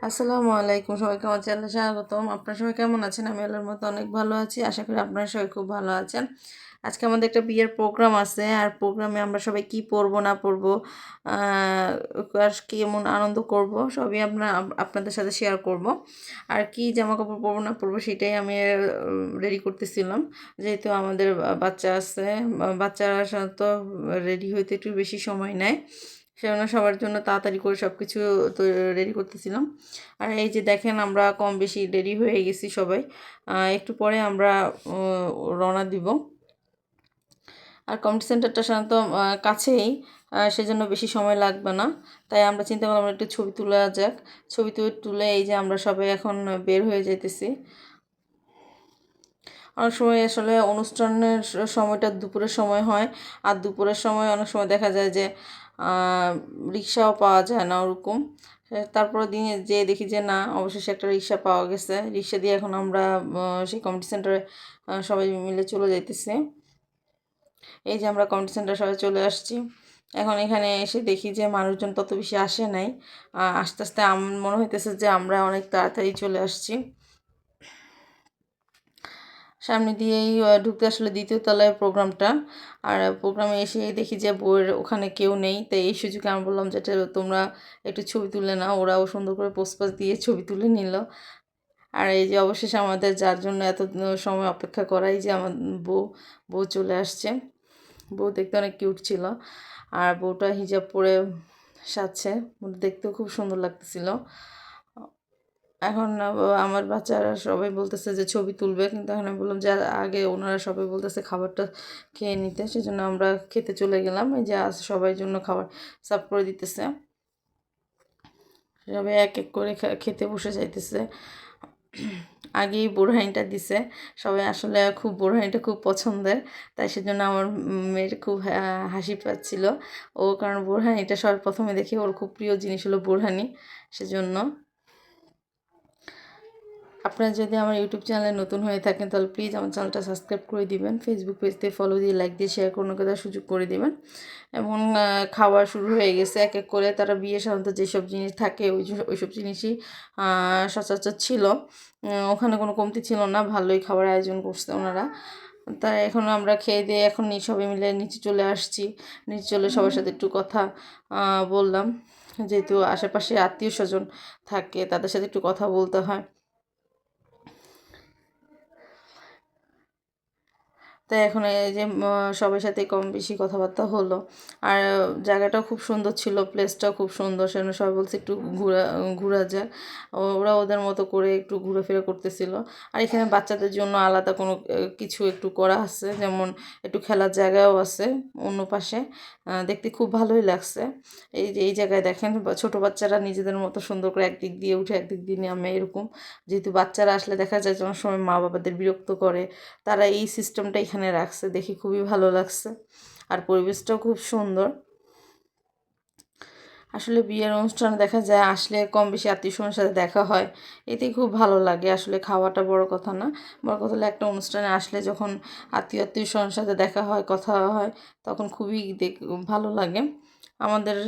আসসালামু আলাইকুম, সবাইকে আমার চ্যানেলে স্বাগতম। আপনারা সবাই কেমন আছেন? আমি আল্লাহর মতো অনেক ভালো আছি। আশা করি আপনারা সবাই খুব ভালো আছেন। আজকে আমাদের একটা বিয়ের প্রোগ্রাম আছে, আর প্রোগ্রামে আমরা সবাই কি পরবো না পরবো, আর কেমন আনন্দ করব সবই আপনাদের সাথে শেয়ার করব। আর কি জামা কাপড় পরবো না পরবো সেটাই আমি রেডি করতেছিলাম। যেহেতু আমাদের বাচ্চা আছে, বাচ্চারা সাধারণত রেডি হইতে একটু বেশি সময় নেয়, সেজন্য সবার জন্য তাড়াতাড়ি করে সব কিছু তো রেডি করতেছিলাম। আর এই যে দেখেন, আমরা কম বেশি রেডি হয়ে গেছি সবাই। একটু পরে আমরা রওনা দিব। আর কমিউনিটি সেন্টারটা সাধারণত কাছেই, সেজন্য বেশি সময় লাগবে না। তাই আমরা চিন্তা করলাম একটু ছবি তোলা যাক। ছবি তুলে এই যে আমরা সবাই এখন বের হয়ে যাইতেছি। অনেক সময় আসলে অনুষ্ঠানের সময়টা দুপুরের সময় হয়, আর দুপুরের সময় অনেক সময় দেখা যায় যে রিক্সাও পাওয়া যায় না ওরকম। তারপরে দিনে যেয়ে দেখি যে না, অবশেষে একটা রিক্সা পাওয়া গেছে। রিক্সা দিয়ে এখন আমরা সেই কমিউনিটি সেন্টারে সবাই মিলে চলে যাইতেছি। এই যে আমরা কমিউনিটি সেন্টারে সবাই চলে আসছি। এখন এখানে এসে দেখি যে মানুষজন তত বেশি আসে নাই। আস্তে আস্তে মনে হইতেছে যে আমরা অনেক তাড়াতাড়ি চলে আসছি। সামনে দিয়েই ঢুকতে আসলে দ্বিতীয় তলায় প্রোগ্রামটা। আর প্রোগ্রামে এসে দেখি যে বউয়ের ওখানে কেউ নেই, তাই এই সুযোগে আমি বললাম যে তোমরা একটু ছবি তুলে নাও। ওরাও সুন্দর করে পোজ পাস দিয়ে ছবি তুলে নিল। আর এই যে অবশেষে আমাদের যার জন্য এত সময় অপেক্ষা করাই, যে আমার বউ বউ চলে আসছে। বউ দেখতে অনেক কিউট ছিল, আর বউটা হিজাব পরে সাজছে, দেখতেও খুব সুন্দর লাগতেছিল। এখন আমার বাচ্চারা সবাই বলতেছে যে ছবি তুলবে, কিন্তু এখন আমি বললাম যে আগে ওনারা সবাই বলতেছে খাবারটা খেয়ে নিতে, সেজন্য আমরা খেতে চলে গেলাম। এই যে আজ সবাই জন্য খাবার সার্ভ করে দিতেছে, সবাই এক এক করে খেতে বসে যাইতেছে। আগেই বোরহানিটা দিছে, সবাই আসলে খুব বোরহানিটা খুব পছন্দের, তাই সেজন্য আমার মেয়ের খুব হাসি পাচ্ছিল ও, কারণ বোরহানিটা সবার প্রথমে দেখে ওর খুব প্রিয় জিনিস হলো বোরহানি, সেজন্য। আপনারা যদি আমার ইউটিউব চ্যানেলে নতুন হয়ে থাকেন তাহলে প্লিজ আমার চ্যানেলটা সাবস্ক্রাইব করে দিবেন, ফেসবুক পেজতে ফলো দিয়ে লাইক দিয়ে শেয়ার করে দেওয়ার সুযোগ করে দিবেন। এবং খাওয়া শুরু হয়ে গেছে, এক এক করে তারা বিয়ে সাধারণত যেসব জিনিস থাকে ওইসব জিনিসই সচরাচর ছিল। ওখানে কোনো কমতি ছিল না, ভালোই খাবার আয়োজন করছে ওনারা। তাই এখন আমরা খেয়ে দিয়ে এখন সবাই মিলে নিচে চলে আসছি। নিচে চলে সবার সাথে একটু কথা বললাম, যেহেতু আশেপাশে আত্মীয় স্বজন থাকে তাদের সাথে একটু কথা বলতে হয়। তাই এখন এই যে সবার সাথে কম বেশি কথাবার্তা হলো। আর জায়গাটাও খুব সুন্দর ছিল, প্লেসটাও খুব সুন্দর, সেজন্য সবাই বলছে একটু ঘোরা যাক। ওরা ওদের মতো করে একটু ঘোরাফেরা করতেছিল। আর এখানে বাচ্চাদের জন্য আলাদা কোনো কিছু একটু করা আছে, যেমন একটু খেলার জায়গাও আছে অন্য পাশে। দেখতে খুব ভালোই লাগছে। এই যে এই জায়গায় দেখেন ছোট বাচ্চারা নিজেদের মতো সুন্দর করে একদিক দিয়ে উঠে একদিক দিয়ে নামে এরকম। যেহেতু বাচ্চারা আসলে দেখা যায় যে অনেক সময় মা বাবাদের বিরক্ত করে, তারা এই সিস্টেমটা এখানে রাখছে, দেখি খুবই ভালো লাগছে। আর পরিবেশটাও খুব সুন্দর। আসলে বিয়ের অনুষ্ঠানে দেখা যায় আসলে কম বেশি আত্মীয়স্বজনের সাথে দেখা হয়, এতেই খুব ভালো লাগে। আসলে খাওয়াটা বড় কথা না, বড় কথা হলো একটা অনুষ্ঠানে আসলে যখন আত্মীয়স্বজনের সাথে দেখা হয়, কথা হয়, তখন খুবই ভালো লাগে। আমাদের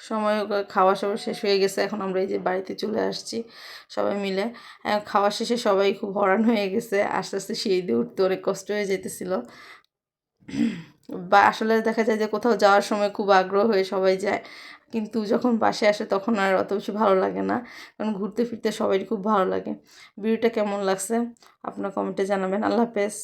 সময় খাওয়া সবার শেষ হয়ে গেছে, এখন আমরা এই যে বাড়িতে চলে আসছি সবাই মিলে। খাওয়া শেষে সবাই খুব হরান হয়ে গেছে, আস্তে আস্তে সিঁড়ি দিয়ে উঠতে অনেক কষ্ট হয়ে যেতেছিল। বা আসলে দেখা যায় যে কোথাও যাওয়ার সময় খুব আগ্রহ হয়ে সবাই যায়, কিন্তু যখন বাসায় আসে তখন আর অত বেশি ভালো লাগে না, কারণ ঘুরতে ফিরতে সবারই খুব ভালো লাগে। ভিডিওটা কেমন লাগছে আপনার কমেন্টে জানাবেন। আল্লাহ হাফেজ।